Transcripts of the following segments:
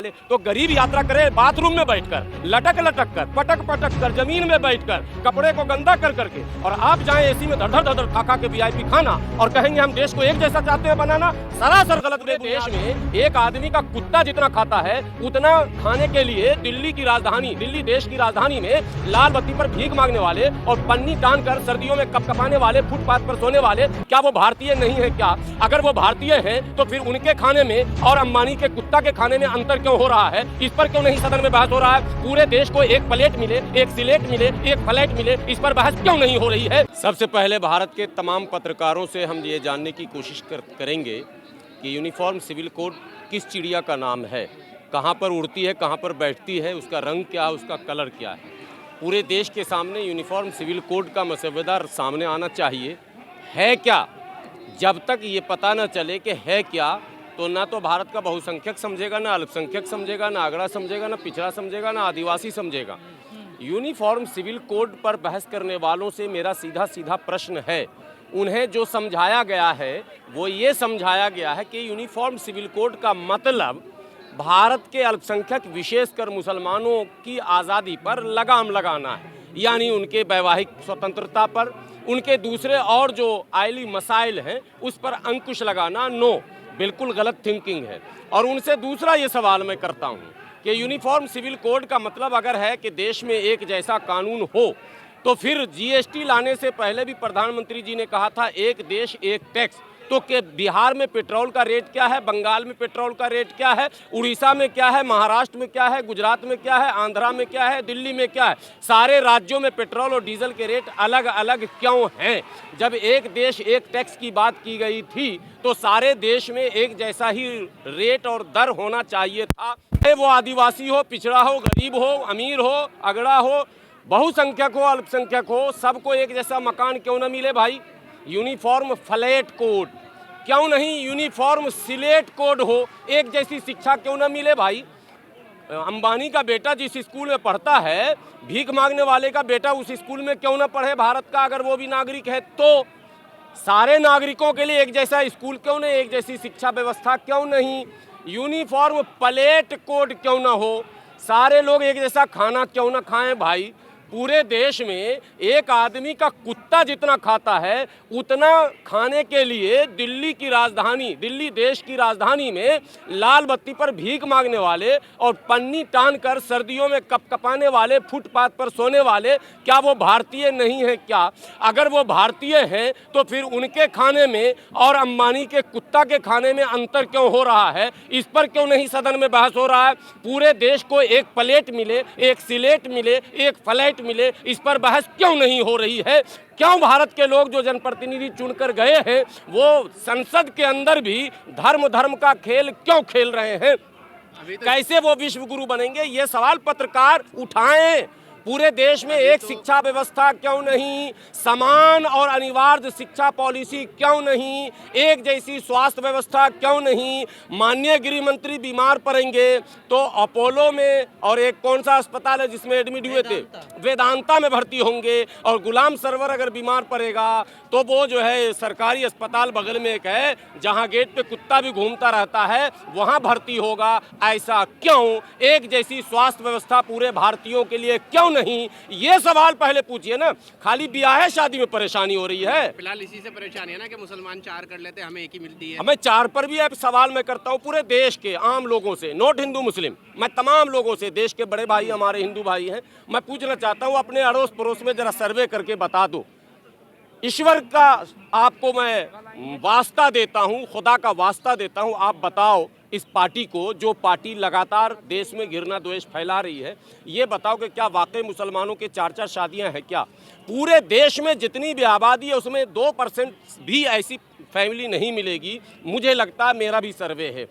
तो गरीब यात्रा करे बाथरूम में बैठकर, लटक लटक कर, पटक पटक कर, जमीन में बैठकर, कपड़े को गंदा कर करके, और आप जाएं एसी में धड़ धड़ खा खा के वीआईपी खाना और कहेंगे हम देश को एक जैसा चाहते हैं बनाना, सरासर गलत। देश में एक आदमी का कुत्ता जितना खाता है उतना खाने के लिए दिल्ली की राजधानी, दिल्ली देश की राजधानी में लाल बत्ती पर भीख मांगने वाले और पन्नी टान कर सर्दियों में कपकपाने वाले, फुटपाथ पर सोने वाले, क्या वो भारतीय नहीं है क्या? अगर वो भारतीय हैं तो फिर उनके खाने में और अंबानी के कुत्ता के खाने में अंतर क्यों हो रहा है? इस पर क्यों नहीं सदन में बहस हो रहा है? पूरे देश को एक प्लेट मिले, एक सिलेट मिले, एक फ्लैट मिले, इस पर बहस क्यों नहीं हो रही है? सबसे पहले भारत के तमाम पत्रकारों से हम ये जानने की कोशिश करेंगे कि यूनिफॉर्म सिविल कोड किस चिड़िया का नाम है, कहाँ पर उड़ती है, कहाँ पर बैठती है, उसका रंग क्या है, उसका कलर क्या है। पूरे देश के सामने यूनिफॉर्म सिविल कोड का मसौदा सामने आना चाहिए। है क्या? जब तक ये पता न चले कि है क्या, तो ना तो भारत का बहुसंख्यक समझेगा, ना अल्पसंख्यक समझेगा, ना अगड़ा समझेगा, ना पिछड़ा समझेगा, ना आदिवासी समझेगा। यूनिफॉर्म सिविल कोड पर बहस करने वालों से मेरा सीधा सीधा प्रश्न है, उन्हें जो समझाया गया है वो ये समझाया गया है कि यूनिफॉर्म सिविल कोड का मतलब भारत के अल्पसंख्यक विशेषकर मुसलमानों की आज़ादी पर लगाम लगाना है, यानी उनके वैवाहिक स्वतंत्रता पर, उनके दूसरे और जो आइली मसाइल हैं उस पर अंकुश लगाना। नो, बिल्कुल गलत थिंकिंग है। और उनसे दूसरा ये सवाल मैं करता हूँ कि यूनिफॉर्म सिविल कोड का मतलब अगर है कि देश में एक जैसा कानून हो, तो फिर जीएसटी लाने से पहले भी प्रधानमंत्री जी ने कहा था एक देश एक टैक्स। तो कि बिहार में पेट्रोल का रेट क्या है, बंगाल में पेट्रोल का रेट क्या है, उड़ीसा में क्या है, महाराष्ट्र में क्या है, गुजरात में क्या है, आंध्रा में क्या है, दिल्ली में क्या है, सारे राज्यों में पेट्रोल और डीजल के रेट अलग अलग क्यों हैं? जब एक देश एक टैक्स की बात की गई थी तो सारे देश में एक जैसा ही रेट और दर होना चाहिए था। वो आदिवासी हो, पिछड़ा हो, गरीब हो, अमीर हो, अगड़ा हो, बहुसंख्यक हो, अल्पसंख्यक हो, सबको एक जैसा मकान क्यों न मिले भाई? यूनिफॉर्म फ्लैट कोड क्यों नहीं? यूनिफॉर्म सिलेट कोड हो, एक जैसी शिक्षा क्यों न मिले भाई? अंबानी का बेटा जिस स्कूल में पढ़ता है, भीख मांगने वाले का बेटा उस स्कूल में क्यों न पढ़े भारत का, अगर वो भी नागरिक है तो? सारे नागरिकों के लिए एक जैसा स्कूल क्यों नहीं, एक जैसी शिक्षा व्यवस्था क्यों नहीं? यूनिफॉर्म प्लेट कोड क्यों ना हो? सारे लोग एक जैसा खाना क्यों ना खाएं भाई? पूरे देश में एक आदमी का कुत्ता जितना खाता है उतना खाने के लिए दिल्ली की राजधानी, दिल्ली देश की राजधानी में लाल बत्ती पर भीख मांगने वाले और पन्नी टान कर सर्दियों में कपकपाने वाले, फुटपाथ पर सोने वाले, क्या वो भारतीय नहीं है क्या? अगर वो भारतीय हैं तो फिर उनके खाने में और अंबानी के कुत्ता के खाने में अंतर क्यों हो रहा है? इस पर क्यों नहीं सदन में बहस हो रहा है? पूरे देश को एक प्लेट मिले, एक सिलेट मिले, एक फ्लैट मिले, इस पर बहस क्यों नहीं हो रही है? क्यों भारत के लोग जो जनप्रतिनिधि चुनकर गए हैं वो संसद के अंदर भी धर्म का खेल क्यों खेल रहे हैं? कैसे वो विश्व गुरु बनेंगे? ये सवाल पत्रकार उठाएं। पूरे देश में एक शिक्षा व्यवस्था क्यों नहीं? समान और अनिवार्य शिक्षा पॉलिसी क्यों नहीं? एक जैसी स्वास्थ्य व्यवस्था क्यों नहीं? माननीय गृह मंत्री बीमार पड़ेंगे तो अपोलो में, और एक कौन सा अस्पताल है जिसमें एडमिट हुए थे, वेदांता में भर्ती होंगे। और गुलाम सरवर अगर बीमार पड़ेगा तो वो जो है सरकारी अस्पताल बगल में एक है जहाँ गेट पे कुत्ता भी घूमता रहता है, वहाँ भर्ती होगा। ऐसा क्यों? एक जैसी स्वास्थ्य व्यवस्था पूरे भारतीयों के लिए क्यों नहीं? ये सवाल पहले पूछिए ना। खाली ब्याह शादी में परेशानी हो रही है। फिलहाल इसी से परेशानी है ना कि मुसलमान 4 कर लेते हैं, हमें एक ही मिलती है। हमें 4 पर भी अब सवाल मैं करता हूँ पूरे देश के आम लोगों से, नॉट हिंदू मुस्लिम, मैं तमाम लोगों से, देश के बड़े भाई हमारे हिंदू भाई हैं, मैं पूछना चाहता हूँ अपने अड़ोस पड़ोस में जरा सर्वे करके बता दो। ईश्वर का आपको मैं वास्ता देता हूँ, खुदा का वास्ता देता हूँ, आप बताओ इस पार्टी को, जो पार्टी लगातार देश में घृणा द्वेष फैला रही है, ये बताओ कि क्या वाकई मुसलमानों के 4 शादियां हैं क्या? पूरे देश में जितनी भी आबादी है उसमें 2% भी ऐसी फैमिली नहीं मिलेगी, मुझे लगता है, मेरा भी सर्वे है।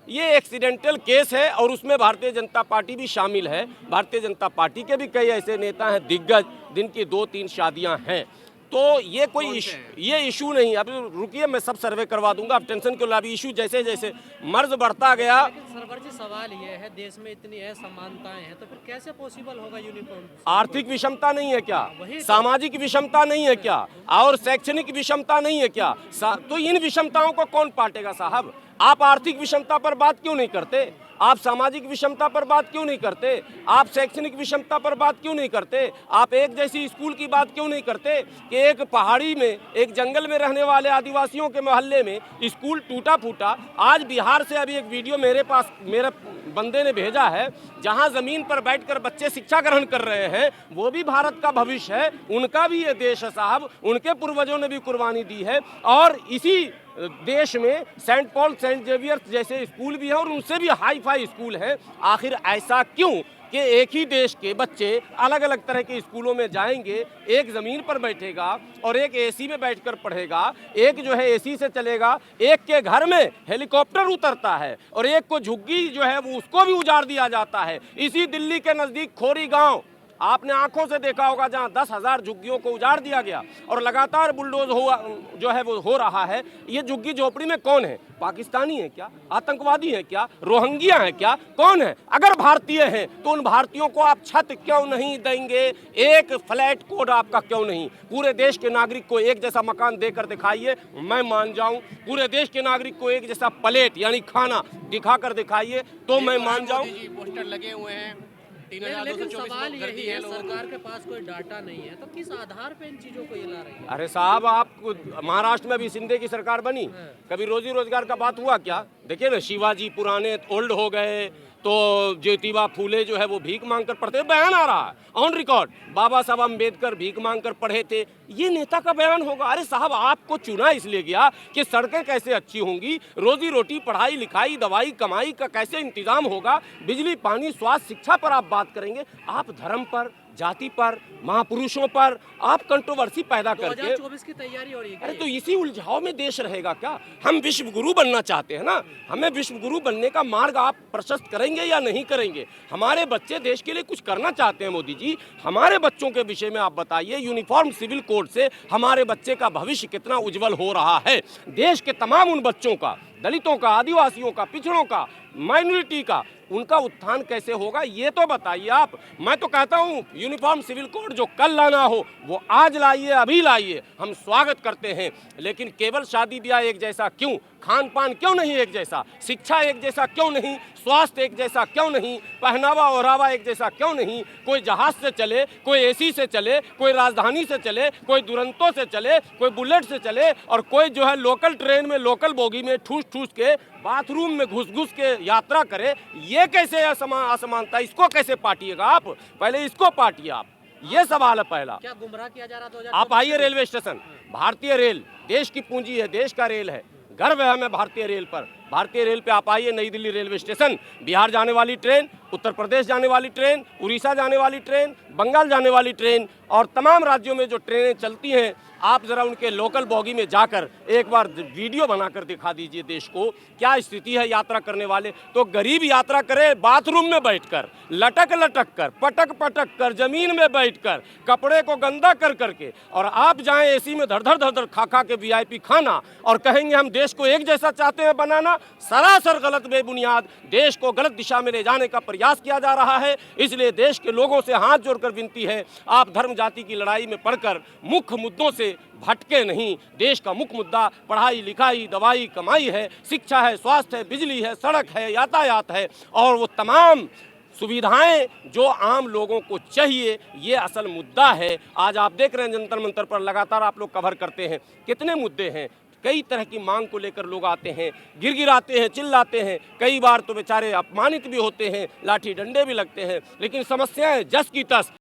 ये एक्सीडेंटल केस है और उसमें भारतीय जनता पार्टी भी शामिल है। भारतीय जनता पार्टी के भी कई ऐसे नेता हैं दिग्गज जिनकी 2-3 शादियां हैं। तो ये कोई ये इशू नहीं। अब रुकिए, मैं सब सर्वे करवा दूंगा, आप टेंशन क्यों? अभी इशू जैसे जैसे मर्ज बढ़ता गया। सरवर जी, सवाल ये है, देश में इतनी असमानताएं हैं तो फिर कैसे पॉसिबल होगा यूनिफॉर्म? आर्थिक विषमता नहीं है क्या? सामाजिक विषमता नहीं है क्या? और शैक्षणिक विषमता नहीं है क्या? तो इन विषमताओं को कौन पाटेगा साहब? आप आर्थिक विषमता पर बात क्यों नहीं करते? आप सामाजिक विषमता पर बात क्यों नहीं करते? आप शैक्षणिक विषमता पर बात क्यों नहीं करते? आप एक जैसी स्कूल की बात क्यों नहीं करते कि एक पहाड़ी में, एक जंगल में रहने वाले आदिवासियों के मोहल्ले में स्कूल टूटा फूटा? आज बिहार से अभी एक वीडियो मेरे पास मेरे बंदे ने भेजा है, जहां जमीन पर बैठकर बच्चे शिक्षा ग्रहण कर रहे हैं। वो भी भारत का भविष्य है, उनका भी ये देश है साहब, उनके पूर्वजों ने भी कुर्बानी दी है। और इसी देश में सेंट पॉल, सेंट जेवियर्स जैसे स्कूल भी हैं और उनसे भी हाई फाई स्कूल हैं। आखिर ऐसा क्यों कि एक ही देश के बच्चे अलग अलग तरह के स्कूलों में जाएंगे, एक ज़मीन पर बैठेगा और एक एसी में बैठकर पढ़ेगा, एक जो है एसी से चलेगा, एक के घर में हेलीकॉप्टर उतरता है और एक को झुग्गी जो है वो उसको भी उजाड़ दिया जाता है। इसी दिल्ली के नज़दीक खोरी गांव आपने आंखों से देखा होगा, जहां 10,000 झुग्गियों को उजाड़ दिया गया और लगातार बुलडोज हुआ जो है वो हो रहा है। ये झुग्गी झोपड़ी में कौन है? पाकिस्तानी है क्या? आतंकवादी है क्या? रोहिंग्या है क्या? कौन है? अगर भारतीय हैं तो उन भारतीयों को आप छत क्यों नहीं देंगे? एक फ्लैट कोड आपका क्यों नहीं? पूरे देश के नागरिक को एक जैसा मकान देकर दिखाइए, मैं मान जाऊं। पूरे देश के नागरिक को एक जैसा प्लेट यानी खाना दिखाकर दिखाइए तो मैं मान जाऊं। पोस्टर लगे हुए हैं, लेकिन सवाल यही है, सरकार के पास कोई डाटा नहीं है, तो किस आधार पे इन चीजों को ये ला रही है? अरे साहब, आप महाराष्ट्र में अभी शिंदे की सरकार बनी, कभी रोजी रोजगार का बात हुआ क्या? देखिए ना, शिवाजी पुराने ओल्ड हो गए तो ज्योतिबा फूले जो है वो भीख मांगकर पढ़ते, बयान आ रहा है ऑन रिकॉर्ड, बाबा साहब अम्बेडकर भीख मांगकर पढ़े थे, ये नेता का बयान होगा? अरे साहब, आपको चुना इसलिए गया कि सड़कें कैसे अच्छी होंगी, रोजी रोटी, पढ़ाई लिखाई, दवाई कमाई का कैसे इंतजाम होगा, बिजली पानी स्वास्थ्य शिक्षा पर आप बात करेंगे। आप धर्म पर, जाति पर, महापुरुषों पर आप कंट्रोवर्सी पैदा करके 2024 की तैयारी हो रही है। अरे तो इसी उलझाव में देश रहेगा क्या? हम विश्व गुरु बनना चाहते हैं ना, हमें विश्व गुरु बनने का मार्ग आप प्रशस्त करेंगे या नहीं करेंगे? हमारे बच्चे देश के लिए कुछ करना चाहते हैं मोदी जी, हमारे बच्चों के विषय में आप बताइए। यूनिफॉर्म सिविल कोड से हमारे बच्चे का भविष्य कितना उज्जवल हो रहा है? देश के तमाम उन बच्चों का, दलितों का, आदिवासियों का, पिछड़ों का, माइनॉरिटी का, उनका उत्थान कैसे होगा ये तो बताइए आप। मैं तो कहता हूँ यूनिफॉर्म सिविल कोड जो कल लाना हो वो आज लाइए, अभी लाइए, हम स्वागत करते हैं। लेकिन केवल शादी ब्याह एक जैसा क्यों? खान पान क्यों नहीं एक जैसा? शिक्षा एक जैसा क्यों नहीं? स्वास्थ्य एक जैसा क्यों नहीं? पहनावा ओढ़ावा एक जैसा क्यों नहीं? कोई जहाज से चले, कोई एसी से चले, कोई राजधानी से चले, कोई दुरंतो से चले, कोई बुलेट से चले और कोई जो है लोकल ट्रेन में, लोकल बोगी में ठूस ठूस के, बाथरूम में घुस घुस के यात्रा करे। ये कैसे असमानता? इसको कैसे पाटिएगा आप? पहले इसको पाटिए आप, ये सवाल है पहला। क्या गुमराह किया जा रहा है? आप आइए रेलवे स्टेशन, भारतीय रेल देश की पूंजी है, देश का रेल है, गर्व है हमें भारतीय रेल पर। भारतीय रेल पे आप आइए, नई दिल्ली रेलवे स्टेशन, बिहार जाने वाली ट्रेन, उत्तर प्रदेश जाने वाली ट्रेन, उड़ीसा जाने वाली ट्रेन, बंगाल जाने वाली ट्रेन और तमाम राज्यों में जो ट्रेनें चलती हैं, आप ज़रा उनके लोकल बॉगी में जाकर एक बार वीडियो बनाकर दिखा दीजिए देश को क्या स्थिति है यात्रा करने वाले। तो गरीब यात्रा करे बाथरूम में बैठकर, लटक लटक कर, पटक पटक कर, जमीन में बैठकर, कपड़े को गंदा कर करके, और आप जाएं एसी में धड़ धड़ खा खा के VIP खाना और कहेंगे हम देश को एक जैसा चाहते हैं बनाना। सरासर गलत, बेबुनियाद, देश को गलत दिशा में ले जाने का प्रयास किया जा रहा है। इसलिए देश के लोगों से हाथ जोड़कर विनती है, आप धर्म जाति की लड़ाई में पड़कर मुख्य मुद्दों से भटके नहीं। देश का मुख्य मुद्दा पढ़ाई लिखाई, दवाई कमाई है, शिक्षा है, स्वास्थ्य है, बिजली है, सड़क है, यातायात है और वो तमाम सुविधाएं जो आम लोगों को चाहिए, ये असल मुद्दा है। आज आप देख रहे हैं जंतर मंतर पर लगातार आप लोग कवर करते हैं, कितने मुद्दे हैं, कई तरह की मांग को लेकर लोग आते हैं, गिड़गिड़ाते हैं, चिल्लाते हैं, कई बार तो बेचारे अपमानित भी होते हैं, लाठी डंडे भी लगते हैं, लेकिन समस्याएं जस की तस